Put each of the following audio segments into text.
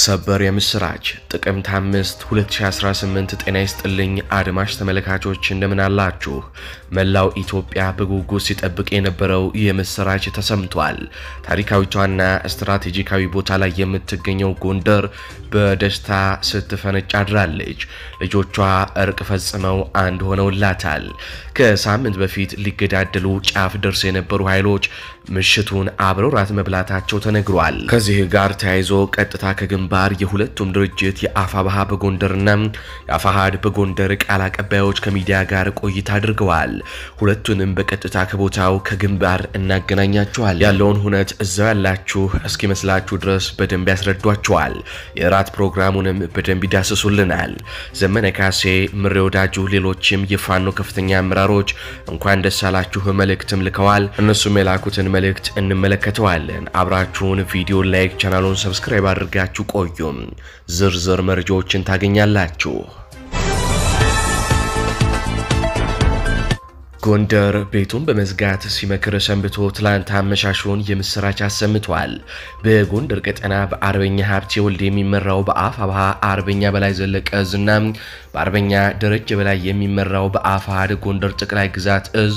ሰበር የምስራች ጥቅምት 5 2018 ጤና ይስጥልኝ አድማጭ ተመልካቾች እንደምን አላችሁ? መላው ኢትዮጵያ በጉጉት ሲጠብቅ የነበረው የምስራች ተሰምቷል። ታሪካዊቷና ስትራቴጂካዊ ቦታ ላይ የምትገኘው ጎንደር በደስታ ስትፈነጭ አድራለች። ልጆቿ እርቅ ፈጽመው አንድ ሆነውላታል። ከሳምንት በፊት ሊገዳደሉ ጫፍ ደርሰው የነበሩ ኃይሎች ምሽቱን አብረው ራት መብላታቸው ተነግሯል። ከዚህ ጋር ተያይዞ ቀጥታ ከግንባር የሁለቱም ድርጅት የአፋባሃ በጎንደርና የአፋሃድ በጎንደር ቃል አቀባዮች ከሚዲያ ጋር ቆይታ አድርገዋል። ሁለቱንም በቀጥታ ከቦታው ከግንባር እናገናኛቸዋል። ያለውን ሁነት እዛው ያላችሁ እስኪመስላችሁ ድረስ በደንብ ያስረዷቸዋል። የራት ፕሮግራሙንም በደንብ ይዳስሱልናል። ዘመነ ካሴ፣ ምሬ ወዳጁ፣ ሌሎችም የፋኖ ከፍተኛ አመራሮች እንኳን ደስ አላችሁ መልእክትም ልከዋል። እነሱም የላኩትን መልእክት እንመለከተዋለን። አብራችሁን ቪዲዮ ላይክ፣ ቻናሉን ሰብስክራይብ አድርጋችሁ ቆዩም። ዝርዝር መረጃዎችን ታገኛላችሁ። ጎንደር ቤቱን በመዝጋት ሲመክር ሰንብቶ ትላንት አመሻሹን የምስራች አሰምቷል። በጎንደር ቀጠና በአርበኛ ሀብቴ ወልዴ የሚመራው በአፋባሃ አርበኛ በላይ ዘለቀ እዝና በአርበኛ ደረጀ በላይ የሚመራው በአፋሃድ ጎንደር ጠቅላይ ግዛት እዝ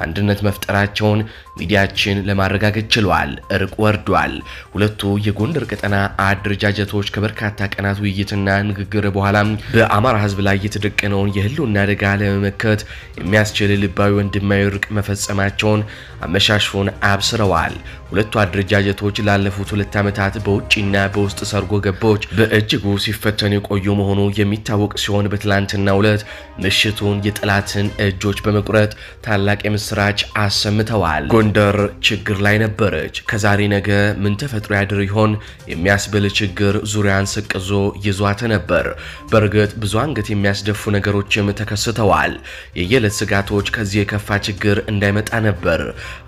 አንድነት መፍጠራቸውን ሚዲያችን ለማረጋገጥ ችሏል። እርቅ ወርዷል። ሁለቱ የጎንደር ቀጠና አደረጃጀቶች ከበርካታ ቀናት ውይይትና ንግግር በኋላ በአማራ ሕዝብ ላይ የተደቀነውን የህልውና አደጋ ለመመከት የሚያስችል ልባዊ ወንድማዊ እርቅ መፈጸማቸውን አመሻሹን አብስረዋል። ሁለቱ አደረጃጀቶች ላለፉት 2 ዓመታት በውጪና በውስጥ ሰርጎ ገቦች በእጅጉ ሲፈተኑ የቆዩ መሆኑ የሚታወቅ ሲሆን በትላንትናው ዕለት ምሽቱን የጠላትን እጆች በመቁረጥ ታላቅ የምስራች አሰምተዋል። ጎንደር ችግር ላይ ነበረች። ከዛሬ ነገ ምን ተፈጥሮ ያድር ይሆን የሚያስብል ችግር ዙሪያን ሰቅዞ ይዟት ነበር። በእርግጥ ብዙ አንገት የሚያስደፉ ነገሮችም ተከስተዋል። የየዕለት ስጋቶች ከዚህ የከፋ ችግር እንዳይመጣ ነበር።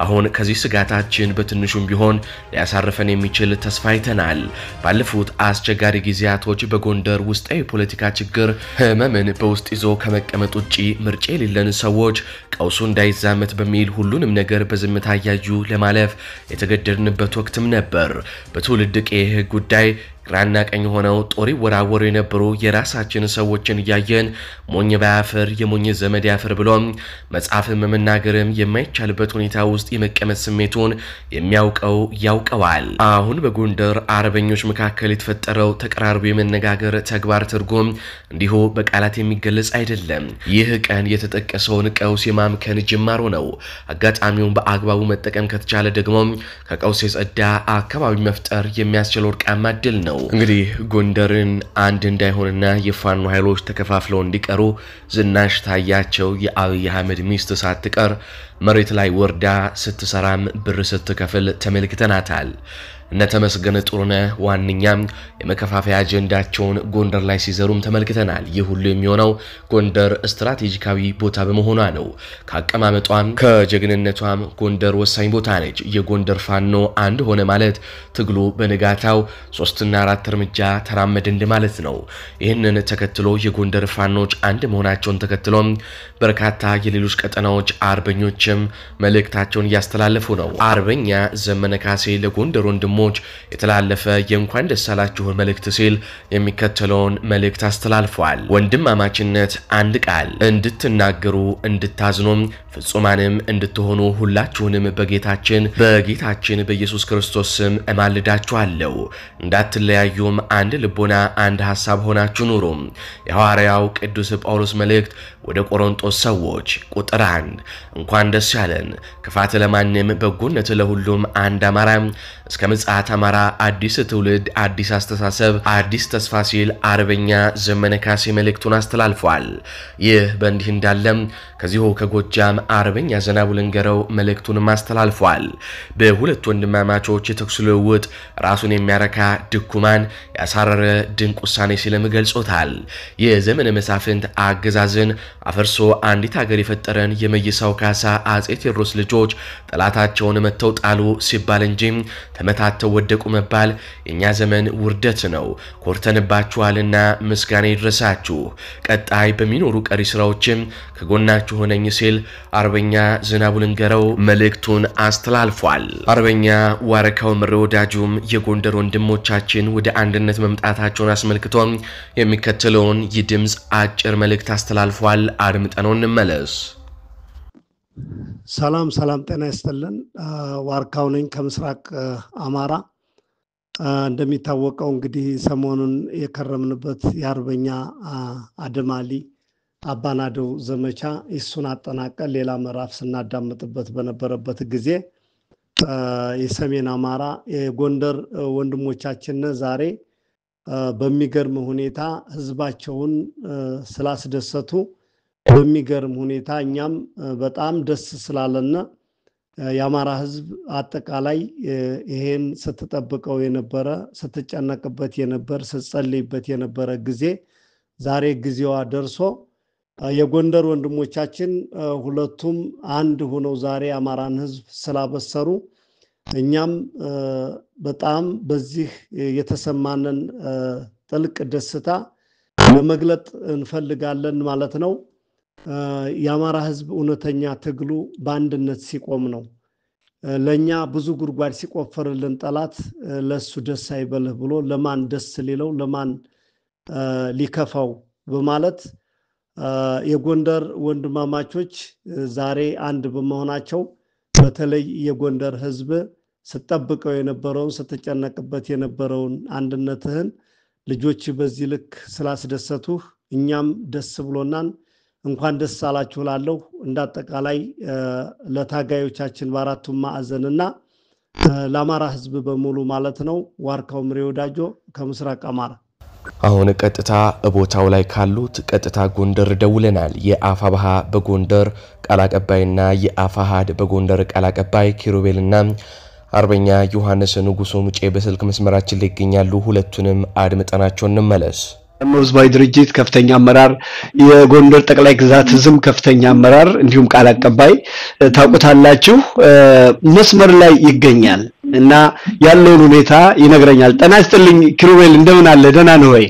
አሁን ከዚህ ስጋታችን በትንሹም ቢሆን ሊያሳርፈን የሚችል ተስፋ አይተናል። ባለፉት አስቸጋሪ ጊዜያቶች በጎንደር ውስጣዊ ፖለቲካ ችግር ህመምን በውስጥ ይዞ ከመቀመጥ ውጪ ምርጫ የሌለን ሰዎች ቀውሱ እንዳይዛመት በሚል ሁሉንም ነገር በዝምታ ያዩ ለማለፍ የተገደድንበት ወቅትም ነበር። በትውልድ ቀዬ ጉዳይ ግራና ቀኝ ሆነው ጦር ይወራወሩ የነበሩ የራሳችን ሰዎችን እያየን ሞኝ ባያፍር የሞኝ ዘመድ ያፍር ብሎም መጻፍም መናገርም የማይቻልበት ሁኔታ ውስጥ የመቀመጥ ስሜቱን የሚያውቀው ያውቀዋል። አሁን በጎንደር አርበኞች መካከል የተፈጠረው ተቀራርቦ የመነጋገር ተግባር ትርጉም እንዲሁ በቃላት የሚገለጽ አይደለም። ይህ ቀን የተጠቀሰውን ቀውስ የማምከን ጅማሮ ነው። አጋጣሚውን በአግባቡ መጠቀም ከተቻለ ደግሞ ከቀውስ የጸዳ አካባቢ መፍጠር የሚያስችል ወርቃማ ዕድል ነው። እንግዲህ ጎንደርን አንድ እንዳይሆንና የፋኖ ኃይሎች ተከፋፍለው እንዲቀሩ ዝናሽ ታያቸው የአብይ አህመድ ሚስት ሳትቀር መሬት ላይ ወርዳ ስትሰራም ብር ስትከፍል ተመልክተናታል። እነ ተመስገን ጥሩነህ ዋንኛም የመከፋፈያ አጀንዳቸውን ጎንደር ላይ ሲዘሩም ተመልክተናል። ይህ ሁሉ የሚሆነው ጎንደር ስትራቴጂካዊ ቦታ በመሆኗ ነው። ከአቀማመጧም ከጀግንነቷም ጎንደር ወሳኝ ቦታ ነች። የጎንደር ፋኖ አንድ ሆነ ማለት ትግሉ በንጋታው 3 እና 4 እርምጃ ተራመደ እንደማለት ነው። ይህንን ተከትሎ የጎንደር ፋኖች አንድ መሆናቸውን ተከትሎ በርካታ የሌሎች ቀጠናዎች አርበኞችም መልእክታቸውን እያስተላለፉ ነው። አርበኛ ዘመነ ካሴ ለጎንደር ወንድሞች የተላለፈ የእንኳን ደስ አላችሁ መልእክት ሲል የሚከተለውን መልእክት አስተላልፏል። ወንድማማችነት አንድ ቃል እንድትናገሩ እንድታዝኑም ፍጹማንም እንድትሆኑ ሁላችሁንም በጌታችን በኢየሱስ ክርስቶስ ስም እማልዳችኋለሁ። እንዳትለያዩም አንድ ልቦና አንድ ሐሳብ ሆናችሁ ኑሩ። የሐዋርያው ቅዱስ ጳውሎስ መልእክት ወደ ቆሮንቶስ ሰዎች ቁጥር 1 እንኳን ደስ ያለን። ክፋት ለማንም በጎነት ለሁሉም አንድ አማራ እስከ ምጽአት አማራ አዲስ ትውልድ አዲስ አስተሳሰብ አዲስ ተስፋ ሲል አርበኛ ዘመነ ካሴ መልእክቱን አስተላልፏል። ይህ በእንዲህ እንዳለም ከዚሁ ከጎጃም አርበኛ ዘናቡ ልንገረው መልእክቱን አስተላልፏል። በሁለት ወንድማማቾች የተኩስ ልውውጥ ራሱን የሚያረካ ድኩማን ያሳረረ ድንቅ ውሳኔ ሲልም ገልጾታል። የዘመነ መሳፍንት አገዛዝን አፈርሶ አንዲት ሀገር የፈጠረን የመይሳው ካሳ አጼ ቴዎድሮስ ልጆች ጠላታቸውን መተው ጣሉ ሲባል እንጂ ተመታተው ወደቁ መባል የኛ ዘመን ውርደት ነው። ኮርተንባችኋልና ምስጋና ይድረሳችሁ። ቀጣይ በሚኖሩ ቀሪ ስራዎችም ከጎናችሁ ሆነኝ ሲል አርበኛ ዝናቡ ልንገረው መልእክቱን አስተላልፏል። አርበኛ ዋርካው ምሬ ወዳጁም የጎንደር ወንድሞቻችን ወደ አንድነት መምጣታቸውን አስመልክቶ የሚከተለውን የድምጽ አጭር መልእክት አስተላልፏል። አድምጠነው እንመለስ። ሰላም ጤና ይስጥልን። ዋርካው ነኝ ከምስራቅ አማራ። እንደሚታወቀው እንግዲህ ሰሞኑን የከረምንበት የአርበኛ አደማሊ አባናደው ዘመቻ እሱን አጠናቀን ሌላ ምዕራፍ ስናዳምጥበት በነበረበት ጊዜ የሰሜን አማራ የጎንደር ወንድሞቻችን ዛሬ በሚገርም ሁኔታ ህዝባቸውን ስላስደሰቱ በሚገርም ሁኔታ እኛም በጣም ደስ ስላለና የአማራ ህዝብ አጠቃላይ ይሄን ስትጠብቀው የነበረ ስትጨነቅበት የነበረ ስትጸልይበት የነበረ ጊዜ ዛሬ ጊዜዋ ደርሶ የጎንደር ወንድሞቻችን ሁለቱም አንድ ሆነው ዛሬ አማራን ህዝብ ስላበሰሩ እኛም በጣም በዚህ የተሰማንን ጥልቅ ደስታ ለመግለጥ እንፈልጋለን ማለት ነው። የአማራ ህዝብ እውነተኛ ትግሉ በአንድነት ሲቆም ነው። ለኛ ብዙ ጉድጓድ ሲቆፈርልን ጠላት ለሱ ደስ አይበልህ ብሎ ለማን ደስ ሊለው ለማን ሊከፋው በማለት የጎንደር ወንድማማቾች ዛሬ አንድ በመሆናቸው በተለይ የጎንደር ህዝብ ስትጠብቀው የነበረውን ስትጨነቅበት የነበረውን አንድነትህን ልጆች በዚህ ልክ ስላስደሰቱህ እኛም ደስ ብሎናን እንኳን ደስ አላችሁ ላለው እንዳጠቃላይ ለታጋዮቻችን በአራቱም ማዕዘንና ለአማራ ህዝብ በሙሉ ማለት ነው። ዋርካው ምሬ ወዳጆ ከምስራቅ አማራ። አሁን ቀጥታ ቦታው ላይ ካሉት ቀጥታ ጎንደር ደውለናል። የአፋባሃ በጎንደር ቃል አቀባይና የአፋሃድ በጎንደር ቃል አቀባይ ኪሩቤልና አርበኛ ዮሐንስ ንጉሱ ሙጬ በስልክ መስመራችን ላይ ይገኛሉ። ሁለቱንም አድምጠናቸው እንመለስ። ህዝባዊ ድርጅት ከፍተኛ አመራር የጎንደር ጠቅላይ ግዛት ህዝም ከፍተኛ አመራር እንዲሁም ቃል አቀባይ ታውቁታላችሁ መስመር ላይ ይገኛል እና ያለውን ሁኔታ ይነግረኛል። ጤና ይስጥልኝ ኪሩቤል፣ እንደምን አለ? ደህና ነህ ወይ?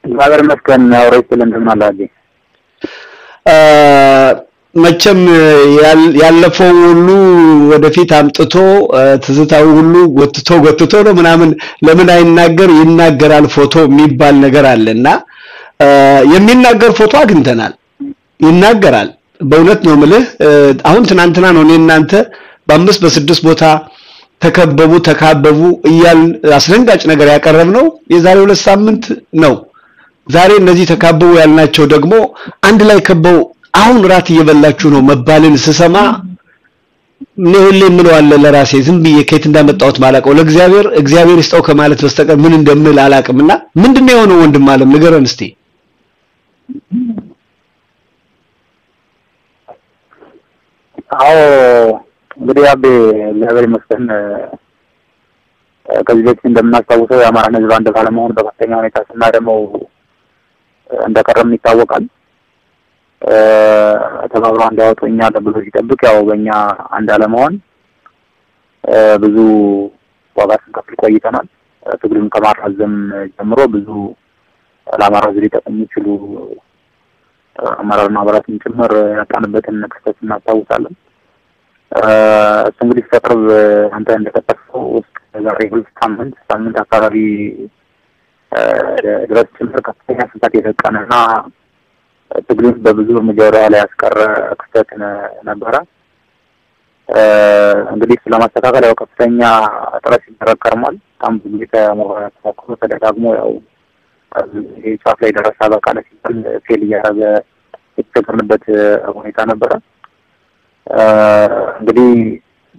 እግዚአብሔር ይመስገን። አውሬት እንደምን አለ? መቼም ያለፈው ሁሉ ወደፊት አምጥቶ ትዝታው ሁሉ ጎትቶ ነው ምናምን ለምን አይናገር ይናገራል ፎቶ የሚባል ነገር አለና የሚናገር ፎቶ አግኝተናል። ይናገራል። በእውነት ነው የምልህ። አሁን ትናንትና ነው እናንተ በ5 በ6 ቦታ ተካበቡ እያል አስደንጋጭ ነገር ያቀረብነው የዛሬ 2 ሳምንት ነው። ዛሬ እነዚህ ተካበቡ ያልናቸው ደግሞ አንድ ላይ ከበው አሁን ራት እየበላችሁ ነው መባልን ስሰማ ነውል ምለው አለ ለራሴ ዝም ብዬ ከየት እንዳመጣሁት ማላቀው ለእግዚአብሔር ይስጠው ከማለት በስተቀር ምን እንደምል አላቅምና ምንድነው የሆነው? ወንድም አለም ንገረን እስቲ። አዎ እንግዲህ አቤ እግዚአብሔር ይመስገን ከዚህ በፊት እንደምናስታውሰው የአማራ ህዝብ አንድ ባለመሆን በከፍተኛ ሁኔታ ስናደመው እንደቀረም ይታወቃል። ተባብሮ አንዳወጡኛ ለብሎ ሲጠብቅ ያው በእኛ አንድ አለመሆን ብዙ ዋጋ ስንከፍል ቆይተናል። ትግሉን ከማራዘም ጀምሮ ብዙ ለአማራ ህዝብ ሊጠቅሙ ይችሉ አመራርና አባላትን ጭምር ያጣንበትን ክስተት እናስታውሳለን። እሱ እንግዲህ ተቀርብ አንተ እንደተጠቀሰው ውስጥ ዛሬ 2 ሳምንት አካባቢ ድረስ ጭምር ከፍተኛ ስንታት የተቀነና ትግሉን በብዙ እርምጃ ላይ ያስቀረ ክስተት ነበረ። እንግዲህ ስለማስተካከል ያው ከፍተኛ ጥረት ሲደረግ ከርሟል። በጣም ብዙ ተሞክሮ ተደጋግሞ ያው ጫፍ ላይ ደረሰ በቃለ ሲባል ፌል እያደረገ የተከረበት ሁኔታ ነበረ። እንግዲህ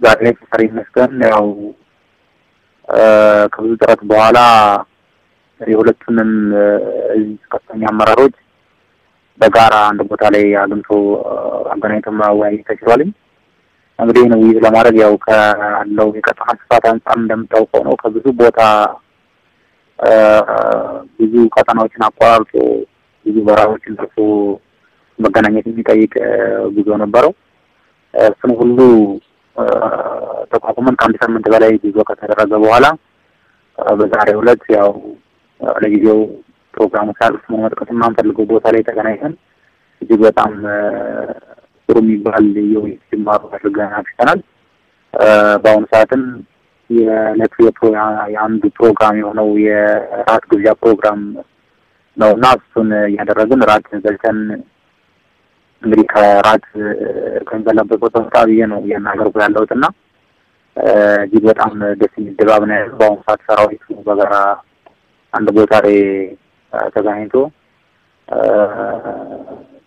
ዛሬ ፈጣሪ ይመስገን ያው ከብዙ ጥረት በኋላ የሁለቱንም ከፍተኛ አመራሮች በጋራ አንድ ቦታ ላይ አግኝቶ አገናኝቶ ማወያየት ተችሏል። እንግዲህ ነው ይህ ለማድረግ ያው ካለው የቀጠና ስፋት አንፃር እንደምታውቀው ነው ከብዙ ቦታ ብዙ ቀጠናዎችን አቋርጦ ብዙ በራዎችን ደርሶ መገናኘት የሚጠይቅ ጉዞ ነበረው። እሱን ሁሉ ተቋቁመን ከአንድ ሳምንት በላይ ጉዞ ከተደረገ በኋላ በዛሬው ዕለት ያው ለጊዜው ፕሮግራሙ ሳልፍ መጥቀስ የማንፈልገው ቦታ ላይ ተገናኝተን እጅግ በጣም ጥሩ የሚባል የውይይት ጅማሮ አድርገን አብቅተናል። በአሁኑ ሰዓትም የአንዱ ፕሮግራም የሆነው የራት ግብዣ ፕሮግራም ነውና እሱን እያደረግን ራት በልተን እንግዲህ ከራት ከንበላበት ቦታ ብዬ ነው እያናገርኩ ያለሁትና እጅግ በጣም ደስ የሚል ድባብ ነው ያለው። በአሁኑ ሰዓት ሰራዊቱ በጋራ አንድ ቦታ ላይ ተገናኝቶ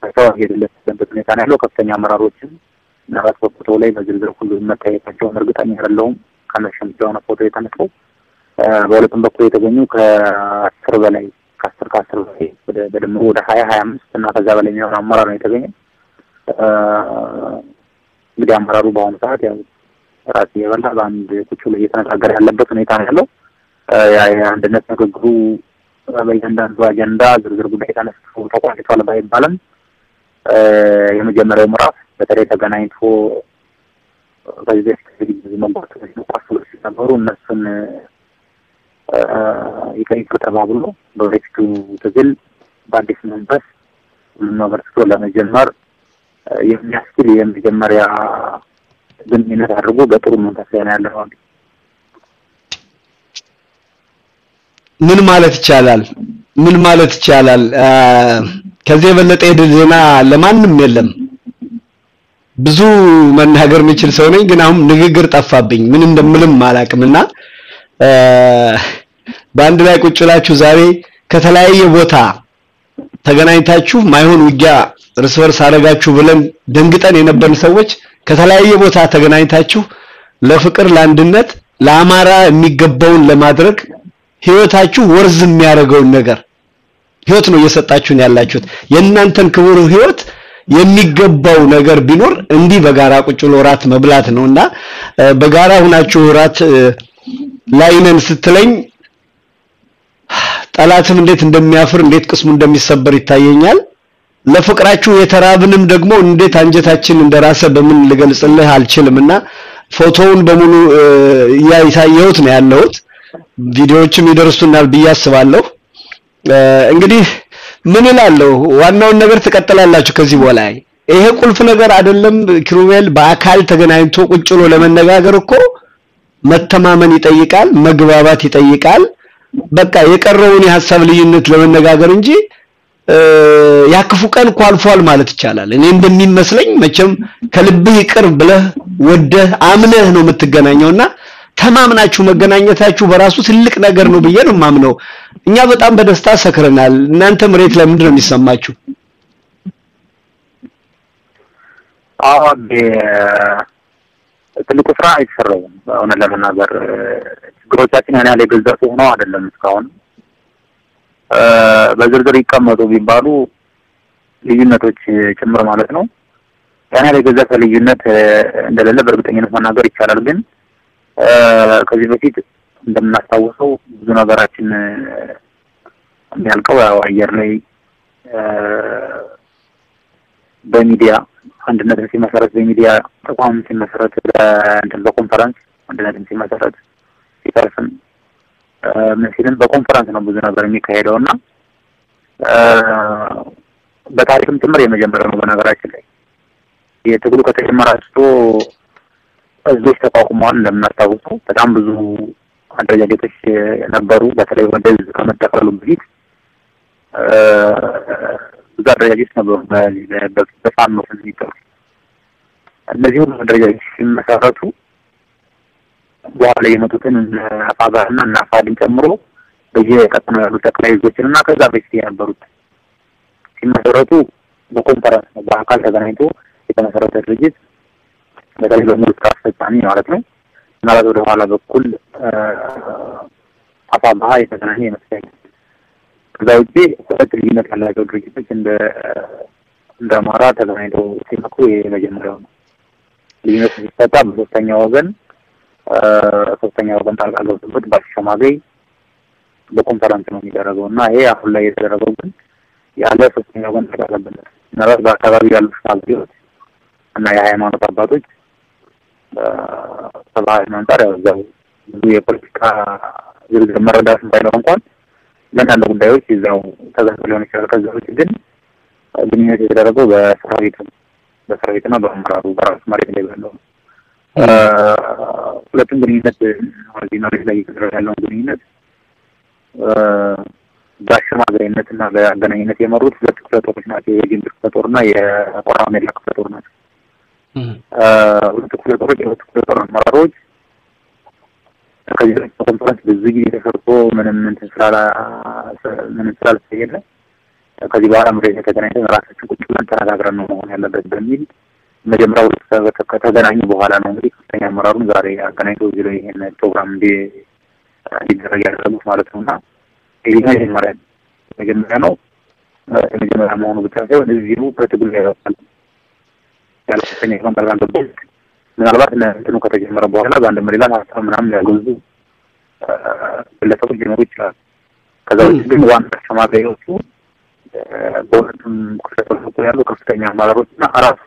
ተሰው የደለበት ሁኔታ ነው ያለው። ከፍተኛ አመራሮችን ነራት በፎቶ ላይ በዝርዝር ሁሉ መታየታቸውን እርግጠኛ አይደለሁም። ከነሽም የሆነ ፎቶ የተነሳው በሁለቱም በኩል የተገኙ ከ10 በላይ ከ10 በላይ በድምሩ ወደ 25 እና ከዛ በላይ የሚሆን አመራር ነው የተገኘው። እንግዲህ አመራሩ በአሁኑ ሰዓት ያው ራስ የበላ በአንድ ቁጭ ብሎ እየተነጋገረ ያለበት ሁኔታ ነው ያለው። የአንድነት ንግግሩ በእያንዳንዱ አጀንዳ ዝርዝር ጉዳይ ተነስቶ ተቋጭቷል ባይባልም የመጀመሪያው ምዕራፍ በተለይ ተገናኝቶ በዚህ በፊት መባቶች ቋስሎች ነበሩ እነሱን ይቀይሩ ተባብሎ በወደፊቱ ትግል በአዲስ መንፈስ ለማበርክቶ ለመጀመር የሚያስችል የመጀመሪያ ግንኙነት አድርጎ በጥሩ መንፈስ ላይ ያለው ምን ማለት ይቻላል ከዚህ የበለጠ የድል ዜና ለማንም የለም። ብዙ መናገር የምችል ሰው ነኝ ግን አሁን ንግግር ጠፋብኝ ምን እንደምልም አላቅምና በአንድ ላይ ቁጭ ብላችሁ ዛሬ ከተለያየ ቦታ ተገናኝታችሁ ማይሆን ውጊያ እርስ በርስ አረጋችሁ ብለን ደንግጠን የነበርን ሰዎች ከተለያየ ቦታ ተገናኝታችሁ ለፍቅር ለአንድነት ለአማራ የሚገባውን ለማድረግ ህይወታችሁ ወርዝ የሚያደርገውን ነገር ህይወት ነው እየሰጣችሁን ያላችሁት። የእናንተን ክቡር ህይወት የሚገባው ነገር ቢኖር እንዲህ በጋራ ቁጭ ብሎ ራት መብላት ነውና በጋራ ሆናችሁ ራት ላይነን ስትለኝ ጠላትም እንዴት እንደሚያፍር እንዴት ቅስሙ እንደሚሰበር ይታየኛል። ለፍቅራችሁ የተራብንም ደግሞ እንዴት አንጀታችን እንደራሰ በምን ልገልጽልህ አልችልምና ፎቶውን በሙሉ ያይታየሁት ነው ያለሁት። ቪዲዮዎችም ይደርሱናል ብያስባለሁ። እንግዲህ ምን እላለሁ ዋናውን ነገር ተቀጥላላችሁ ከዚህ በኋላ ይሄ ቁልፍ ነገር አይደለም። ኪሩቤል በአካል ተገናኝቶ ቁጭ ብሎ ለመነጋገር እኮ መተማመን ይጠይቃል፣ መግባባት ይጠይቃል። በቃ የቀረውን የሐሳብ ልዩነት ለመነጋገር እንጂ ያክፉ ቀን እኮ አልፏል ማለት ይቻላል። እኔ እንደሚመስለኝ መቼም ከልብህ ይቅር ብለህ ወደህ አምነህ ነው የምትገናኘውና ተማምናችሁ መገናኘታችሁ በራሱ ትልቅ ነገር ነው ብዬ ነው ማምነው። እኛ በጣም በደስታ ሰክረናል። እናንተ መሬት ላይ ምንድነው የሚሰማችሁ? ትልቁ ስራ አይሰራውም። አሁን ለመናገር ችግሮቻችን ያኔ ላይ ገዘፉ ሆኖ አይደለም እስካሁን በዝርዝር ይቀመጡ ቢባሉ ልዩነቶች ጭምር ማለት ነው። ያኔ ላይ ገዘፈ ልዩነት እንደሌለ በእርግጠኝነት መናገር ይቻላል። ግን ከዚህ በፊት እንደምናስታውሰው ብዙ ነገራችን የሚያልቀው ያው አየር ላይ በሚዲያ አንድነትን ሲመሰረት በሚዲያ ተቋም ሲመሰረት በኮንፈረንስ አንድነትን ሲመሰረት ሲፈርስም መስጊድን በኮንፈረንስ ነው ብዙ ነገር የሚካሄደውና በታሪክም ጭምር የመጀመሪያው ነው። በነገራችን ላይ የትግሉ ከተጀመረ አንስቶ እዞች ተቋቁመዋል። እንደምናስታውሰው በጣም ብዙ አደረጃጀቶች ነበሩ። በተለይ ወደዚህ ከመጠቀሉ በፊት ብዙ አደረጃጀቶች ነበሩ በፋኖ የሚጠሩ። እነዚህ ሁሉ አደረጃጀቶች ሲመሰረቱ በኋላ የመጡትን አፋባና እና አፋድን ጨምሮ በየቀጠናው ያሉ ጠቅላይ እዞችንና ከዛ በፊት የነበሩት ሲመሰረቱ በኮንፈረንስ ነው በአካል ተገናኝቶ የተመሰረተ ድርጅት በተለይ በሙሉ ስራ አስፈጻሚ ማለት ነው። ማለት ወደ ኋላ በኩል አፋባ የተገናኘ ይመስለኛል። ከዛ ውጪ ሁለት ልዩነት ያላቸው ድርጅቶች እንደ አማራ ተገናኝተው ሲመክሩ የመጀመሪያው ነው። ልዩነት ሲፈታ በሶስተኛ ወገን ጣልቃ ገብቶበት በአሸማጋይ በኮንፈረንስ ነው የሚደረገው እና ይሄ አሁን ላይ የተደረገው ግን ያለ ሶስተኛ ወገን ተቀበለበት ማለት በአካባቢ ያሉ ሽማግሌዎች እና የሃይማኖት አባቶች በባህል አንፃር ያው ብዙ የፖለቲካ ዝርዝር መረዳት ባይኖር እንኳን ለአንዳንድ ጉዳዮች ይዘው ተገንዝበው ሊሆን ይችላል። ከዛ ውጭ ግን ግንኙነት የተደረገው በሰራዊትና በአመራሩ በራሱ መሬት ላይ ባለው ሁለቱም ግንኙነት ወዲና ላይ የተደረገ ያለው ግንኙነት በአሸማጋይነትና በአገናኝነት የመሩት ሁለት ክፍለ ጦሮች ናቸው። የጊንጥ ክፍለ ጦርና የቆራሜላ ክፍለ ጦር ናቸው። ሁለት ክፍለ ጦር አመራሮች ከዚህ ኮንፈረንስ ብዙ ጊዜ ተሰርቶ ምንም ስላልተሄደ ከዚህ በኋላ ምሬት ተገናኝተን ራሳችን ቁጭ ብለን ተነጋግረን ነው መሆን ያለበት በሚል መጀመሪያው ከተገናኙ በኋላ ነው እንግዲህ ከፍተኛ አመራሩን ዛሬ አገናኝቶ እዚህ ላይ ይሄን ፕሮግራም እንዲደረግ ያደረጉት ማለት ነውና ይሄ መጀመሪያ ነው። የመጀመሪያ መሆኑ ብቻ ሳይሆን እዚሁ በትግል ላይ ያለው ያለፈኝ ኮንፈረንስ አለበት። ምናልባት እንትኑ ከተጀመረ በኋላ በአንድ መሪላ ማስተር ምናምን ያገዙ ለሰው ሊኖሩ ይችላል። ከዛ ውጭ ግን ዋና ተማሪዎቹ በሁለቱም ክፍለ ጦሮች ያሉ ከፍተኛ አመራሮችና አራት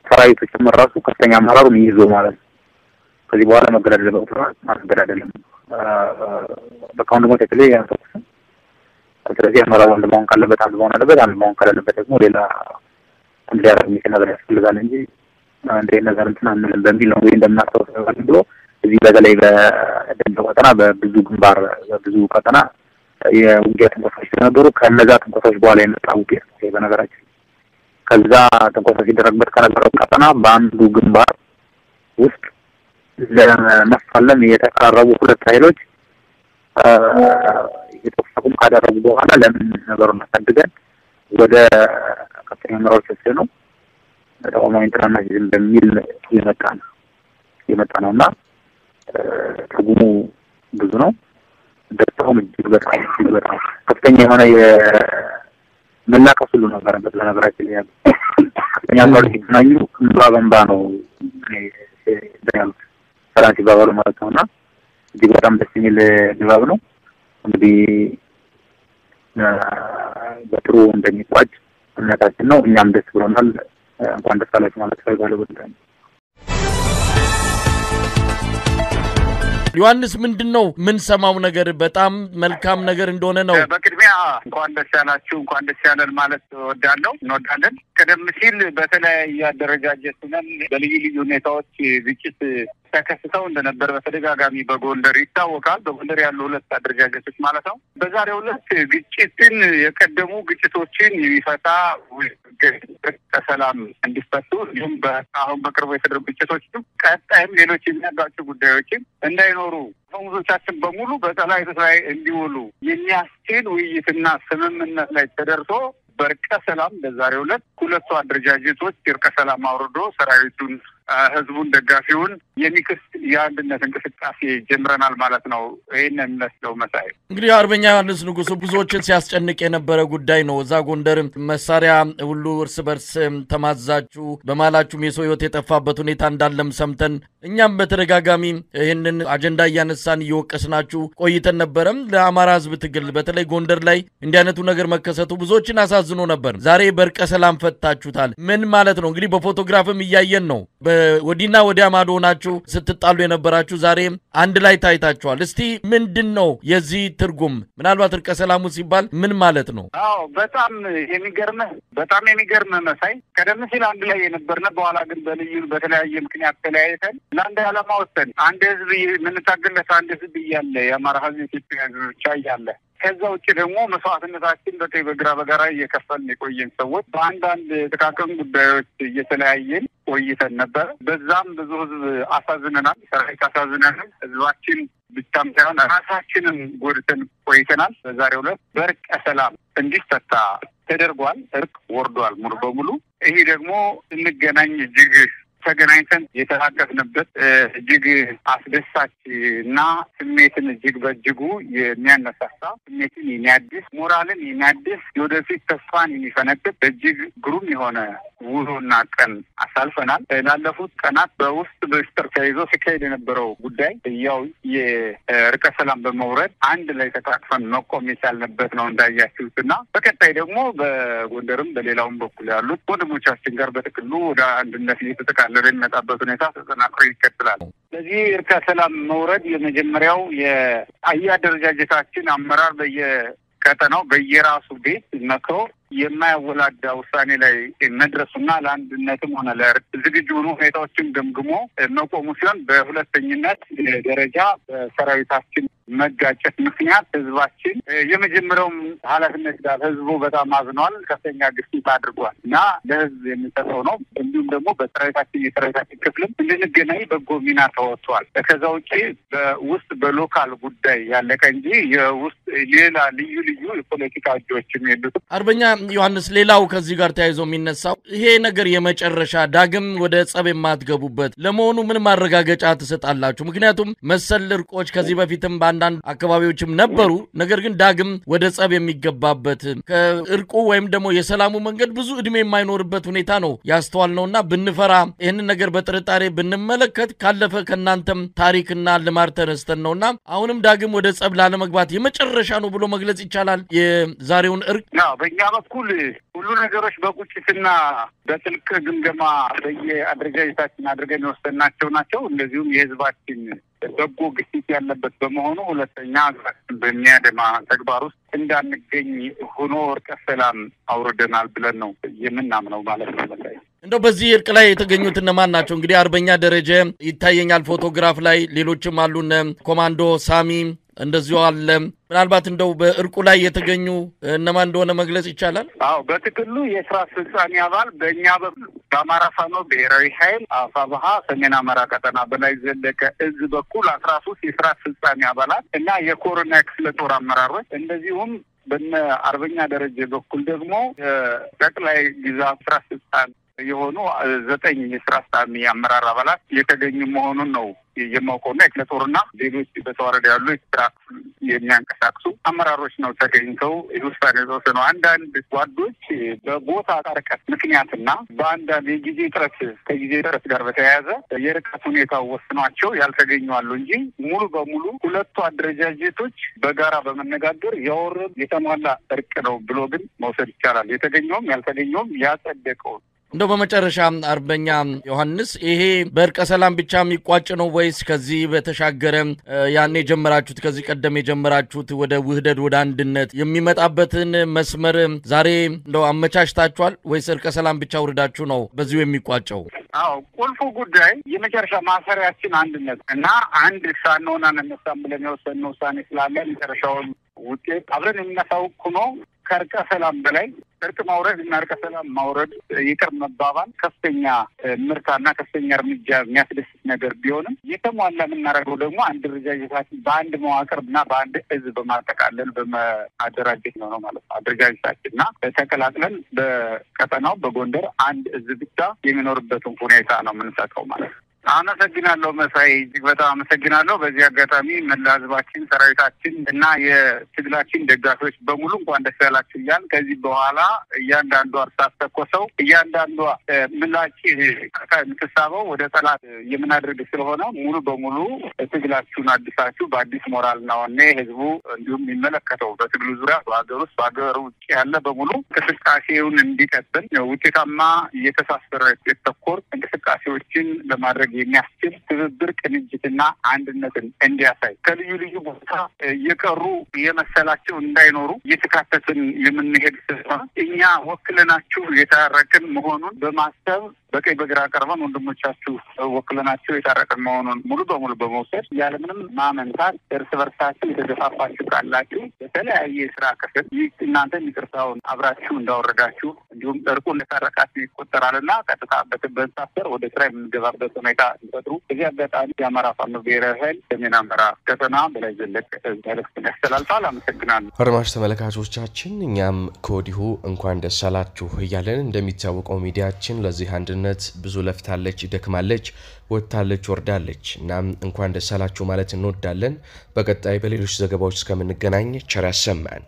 ሰራዊቶች ራሱ ከፍተኛ አመራሩን ይይዞ ማለት ነው። ከዚህ በኋላ መገዳደል ማገዳደልም በቃ ደግሞ ተከለየ ያንተው ስለዚህ አመራሩ እንደማን ካለበት አንድ መሆን አለበት። አንድ መሆን ካለበት ደግሞ ሌላ አንድ ያረግ ነገር ያስፈልጋል እንጂ አንዴ ነገር እንትን አንልም በሚል ነው እንደምናስተውለው ብሎ እዚህ በተለይ በደንብ ቀጠና በብዙ ግንባር በብዙ ቀጠና የውጊያ ተንቀሳቃሽ ነበሩ። ከነዛ ተንቀሳቃሽ በኋላ የመጣው ውጊያ ነው። በነገራችን ከዛ ተንቀሳቃሽ ሲደረግበት ከነበረው ቀጠና በአንዱ ግንባር ውስጥ ለመፋለም የተቃረቡ ሁለት ኃይሎች የተፈጸሙ ካደረጉ በኋላ ለምን ነገሩን አሳድገን ወደ ከፍተኛ አመራሮች ነው ተቋማዊ ኢንተርናሽናል በሚል የመጣ ነውና ትርጉሙ ብዙ ነው። ደስታውም እጅግ በጣም ከፍተኛ የሆነ የመላቀስ ሁሉ ነበረበት። በነገራችን ላይ ከፍተኛ አመራሮች ሲገናኙ እንባ ነው ያሉት ፈራንሲ ባባሉ ማለት ነውና እጅግ በጣም ደስ የሚል ድባብ ነው። እንግዲህ በጥሩ እንደሚቋጭ እምነታችን ነው። እኛም ደስ ብሎናል። እንኳን ደስ አላችሁ ማለት ፈልጋለሁ። ዮሐንስ ምንድነው ምን ሰማው ነገር በጣም መልካም ነገር እንደሆነ ነው። በቅድሚያ እንኳን ደስ ያላችሁ እንኳን ደስ ያለን ማለት እንወዳለን። ቀደም ሲል በተለያየ አደረጃጀት ነን በልዩ ሁኔታዎች ግጭት ተከስተው እንደነበር በተደጋጋሚ በጎንደር ይታወቃል። በጎንደር ያሉ ሁለት አደረጃጀቶች ማለት ነው። በዛሬው ዕለት ግጭትን የቀደሙ ግጭቶችን የሚፈታ ሰላም እንዲፈቱ እንዲሁም አሁን በቅርቡ የተደረጉ ግጭቶችም ቀጣይም ሌሎች የሚያጋጩ ጉዳዮችን እንዳይኖሩ ሙዞቻችን በሙሉ በጠላይቱ ላይ እንዲውሉ የሚያስችል ውይይትና ስምምነት ላይ ተደርሶ በርቀ ሰላም በዛሬው ዕለት ሁለቱ አደረጃጀቶች እርቀ ሰላም አውርዶ ሰራዊቱን ህዝቡን ደጋፊውን የሚክስ የአንድነት እንቅስቃሴ ጀምረናል ማለት ነው። ይሄንን መስለው መሳይ እንግዲህ አርበኛ ዮሐንስ ንጉሱ ብዙዎችን ሲያስጨንቅ የነበረ ጉዳይ ነው። እዛ ጎንደር መሳሪያ ሁሉ እርስ በርስ ተማዛችሁ በማላችሁ የሰው ህይወት የጠፋበት ሁኔታ እንዳለም ሰምተን እኛም በተደጋጋሚ ይሄንን አጀንዳ እያነሳን እየወቀስናችሁ ቆይተን ነበር። ለአማራ ህዝብ ትግል በተለይ ጎንደር ላይ እንዲህ አይነቱ ነገር መከሰቱ ብዙዎችን አሳዝኖ ነበር። ዛሬ በርቀ ሰላም ፈታችሁታል። ምን ማለት ነው? እንግዲህ በፎቶግራፍም እያየን ነው። ወዲና ወዲያ ማዶ ሆናችሁ ስትጣሉ የነበራችሁ ዛሬ አንድ ላይ ታይታችኋል። እስቲ ምንድነው የዚህ ትርጉም? ምናልባት እርቀ ሰላሙ ሲባል ምን ማለት ነው? አዎ በጣም የሚገርም መሳይ ቀደም ሲል አንድ ላይ የነበርነ በኋላ ግን በተለያየ ምክንያት ተለያይተን ለአንድ ዓላማ ወጥተን አንድ ህዝብ የምንታገለት አንድ ህዝብ እያለ የአማራ ህዝብ ኢትዮጵያ ብቻ እያለ ከዛ ውጭ ደግሞ መስዋዕትነታችን በግራ በጋራ እየከፈልን የቆየን ሰዎች በአንዳንድ ጥቃቅን ጉዳዮች እየተለያየን ቆይተን ነበር። በዛም ብዙ ህዝብ አሳዝነናል። ሰራዊት አሳዝነናል። ህዝባችን ብቻም ሳይሆን ራሳችንን ጎድተን ቆይተናል። በዛሬው ዕለት በርቀ ሰላም እንዲፈታ ተደርጓል። እርቅ ወርዷል ሙሉ በሙሉ። ይሄ ደግሞ እንገናኝ እጅግ ተገናኝተን የተላቀቅንበት እጅግ አስደሳች እና ስሜትን እጅግ በእጅጉ የሚያነሳሳ ስሜትን የሚያድስ ሞራልን የሚያድስ ወደፊት ተስፋን የሚፈነጥቅ እጅግ ግሩም የሆነ ውሎና ቀን አሳልፈናል። ላለፉት ቀናት በውስጥ በስጥር ተይዞ ሲካሄድ የነበረው ጉዳይ ያው የእርቀ ሰላም በመውረድ አንድ ላይ ተቃቅፈን መቆም የቻልንበት ነው እንዳያችሁትና በቀጣይ ደግሞ በጎንደርም በሌላውም በኩል ያሉት ወንድሞቻችን ጋር በጥቅሉ ወደ አንድነት እየተጠቃለለ የሚመጣበት ሁኔታ ተጠናክሮ ይቀጥላል። ስለዚህ እርቀ ሰላም መውረድ የመጀመሪያው የአደረጃጀታችን አመራር ቀጠናው በየራሱ ቤት መክሮ የማያወላዳ ውሳኔ ላይ መድረሱና ለአንድነትም ሆነ ለእርቅ ዝግጁ ሆኖ ሁኔታዎችን ገምግሞ መቆሙ ሲሆን በሁለተኝነት ደረጃ በሰራዊታችን መጋጨት ምክንያት ህዝባችን የመጀመሪያውም ኃላፊነት ጋር ህዝቡ በጣም አዝኗል፣ ከፍተኛ ግፊት አድርጓል እና ለህዝብ የሚሰጠው ነው። እንዲሁም ደግሞ የሰራዊታችን ክፍልም እንድንገናኝ በጎ ሚና ተወጥቷል። ከዛ ውጪ በውስጥ በሎካል ጉዳይ ያለቀ እንጂ የውስጥ ሌላ ልዩ የፖለቲካ እጆችም የሉትም። አርበኛ ዮሐንስ፣ ሌላው ከዚህ ጋር ተያይዞ የሚነሳው ይሄ ነገር የመጨረሻ ዳግም ወደ ጸብ የማትገቡበት ለመሆኑ ምን ማረጋገጫ ትሰጣላችሁ? ምክንያቱም መሰል እርቆች ከዚህ በፊትም በአንዳንድ አካባቢዎችም ነበሩ። ነገር ግን ዳግም ወደ ጸብ የሚገባበት ከእርቁ ወይም ደግሞ የሰላሙ መንገድ ብዙ እድሜ የማይኖርበት ሁኔታ ነው ያስተዋልነውና ብንፈራ ይህንን ነገር በጥርጣሬ ብንመለከት ካለፈ ከናንተም ታሪክና ልማድ ተነስተን ነውና አሁንም ዳግም ወደ ጸብ ላለመግባት የመጨረሻ ነው ብሎ መግለጽ ይቻላል የዛሬውን እርቅ? በእኛ በኩል ሁሉ ነገሮች በቁጭትና በጥልቅ ግምገማ በየአደረጃጀታችን አድርገን የወሰናቸው ናቸው። እንደዚሁም የህዝባችን በጎ ግፊት ያለበት በመሆኑ ሁለተኛ በሚያደማ ተግባር ውስጥ እንዳንገኝ ሆኖ እርቀ ሰላም አውርደናል ብለን ነው የምናምነው ማለት ነው። እንደው በዚህ እርቅ ላይ የተገኙት እነማን ናቸው? እንግዲህ አርበኛ ደረጀ ይታየኛል ፎቶግራፍ ላይ፣ ሌሎችም አሉን። ኮማንዶ ሳሚ እንደዚሁ አለ። ምናልባት እንደው በእርቁ ላይ የተገኙ እነማን እንደሆነ መግለጽ ይቻላል? አዎ፣ በትክክሉ የስራ አስፈጻሚ አባል በእኛ በአማራ ፋኖ ብሔራዊ ኃይል አፋብኃ ሰሜን አማራ ቀጠና በላይ ዘለቀ እዝ በኩል 13 የስራ አስፈጻሚ አባላት እና የኮርና ክፍለ ጦር አመራሮች እንደዚሁም በነ አርበኛ ደረጀ በኩል ደግሞ ጠቅላይ ግዛት ስራ አስፈጻሚ የሆኑ 9 የስራ አስፈጻሚ አመራር አባላት የተገኙ መሆኑን ነው የማውቀውና የክፍለ ጦርና ሌሎች በተዋረድ ያሉ የስራ የሚያንቀሳቅሱ አመራሮች ነው ተገኝተው ውሳኔ የተወሰነው። አንዳንድ ጓዶች በቦታ ርቀት ምክንያትና በአንዳንድ ከጊዜ ጥረት ጋር በተያያዘ የርቀት ሁኔታ ወስኗቸው ያልተገኙ አሉ እንጂ ሙሉ በሙሉ ሁለቱ አደረጃጀቶች በጋራ በመነጋገር ያወረዱ የተሟላ እርቅ ነው ብሎ ግን መውሰድ ይቻላል። የተገኘውም ያልተገኘውም ያጸደቀው። እንደው በመጨረሻ አርበኛ ዮሐንስ፣ ይሄ በእርቀ ሰላም ብቻ የሚቋጭ ነው ወይስ ከዚህ በተሻገረ ያኔ የጀመራችሁት ከዚህ ቀደም የጀመራችሁት ወደ ውህደት ወደ አንድነት የሚመጣበትን መስመር ዛሬ እንደው አመቻችታችኋል ወይስ እርቀ ሰላም ብቻ ውርዳችሁ ነው በዚሁ የሚቋጨው? አዎ፣ ቁልፉ ጉዳይ የመጨረሻ ማሰሪያችን አንድነት እና አንድ ሳንሆን አንነሳም ብለን የወሰንነው ውሳኔ ስላለ መጨረሻውን ውጤት አብረን የምናሳውቅ ሆኖ ከእርቀ ሰላም በላይ እርቅ ማውረድ እና እርቀ ሰላም ማውረድ ይቅር መባባል ከፍተኛ ምርታና ከፍተኛ እርምጃ የሚያስደስት ነገር ቢሆንም የተሟላ የምናደርገው ደግሞ አንድ አደረጃጀታችን በአንድ መዋቅርና በአንድ እዝ በማጠቃለል በማደራጀት ነው ማለት ነው። አደረጃጀታችንና ተቀላቅለን በቀጠናው በጎንደር አንድ እዝ ብቻ የሚኖርበትን ሁኔታ ነው የምንሰጠው ማለት ነው። አመሰግናለሁ መሳይ፣ እጅግ በጣም አመሰግናለሁ። በዚህ አጋጣሚ መላ ህዝባችን፣ ሰራዊታችን እና የትግላችን ደጋፊዎች በሙሉ እንኳን ደስ ያላችሁ እያልን ከዚህ በኋላ እያንዳንዱ እርሳስ ተኮሰው እያንዳንዱ ምላጭ የምትሳበው ወደ ጠላት የምናደርግ ስለሆነ ሙሉ በሙሉ ትግላችሁን አድሳችሁ በአዲስ ሞራልና ወኔ ህዝቡ እንዲሁም የሚመለከተው በትግሉ ዙሪያ በሀገር ውስጥ በሀገር ውጭ ያለ በሙሉ እንቅስቃሴውን እንዲቀጥል ውጤታማ እየተሳሰረ የተኮር እንቅስቃሴዎችን ለማድረግ የሚያስችል ትብብር፣ ቅንጅትና አንድነትን እንዲያሳይ ከልዩ ቦታ እየቀሩ የመሰላቸው እንዳይኖሩ እየተካተትን የምንሄድ ስለሆነ እኛ ወክለናችሁ የታረቅን መሆኑን በማሰብ በቀኝ በግራ ቀርበን ወንድሞቻችሁ ወክለናችሁ የታረቅን መሆኑን ሙሉ በሙሉ በመውሰድ ያለምንም ማመንታት እርስ በርሳችሁ የተገፋፋችሁ ካላችሁ በተለያየ ስራ ክፍል እናንተ ይቅርታውን አብራችሁ እንዳወረዳችሁ እንዲሁም እርቁ እንደታረቃችሁ ይቆጠራልና ቀጥታ በተበሳሰር ወደ ስራ የምንገባበት ሁኔታ እንፈጥሩ። በዚህ አጋጣሚ የአማራ ፋኖ ብሔራዊ ኃይል ሰሜን አማራ ቀጠና በላይ ዘለቀ መልዕክት ያስተላልፋል። አመሰግናለሁ። አድማጭ ተመልካቾቻችን፣ እኛም ከወዲሁ እንኳን ደስ አላችሁ እያለን እንደሚታወቀው ሚዲያችን ለዚህ አንድነት ብዙ ለፍታለች፣ ደክማለች፣ ወጥታለች፣ ወርዳለች። እናም እንኳን ደስ አላችሁ ማለት እንወዳለን። በቀጣይ በሌሎች ዘገባዎች እስከምንገናኝ ቸር ያሰማን።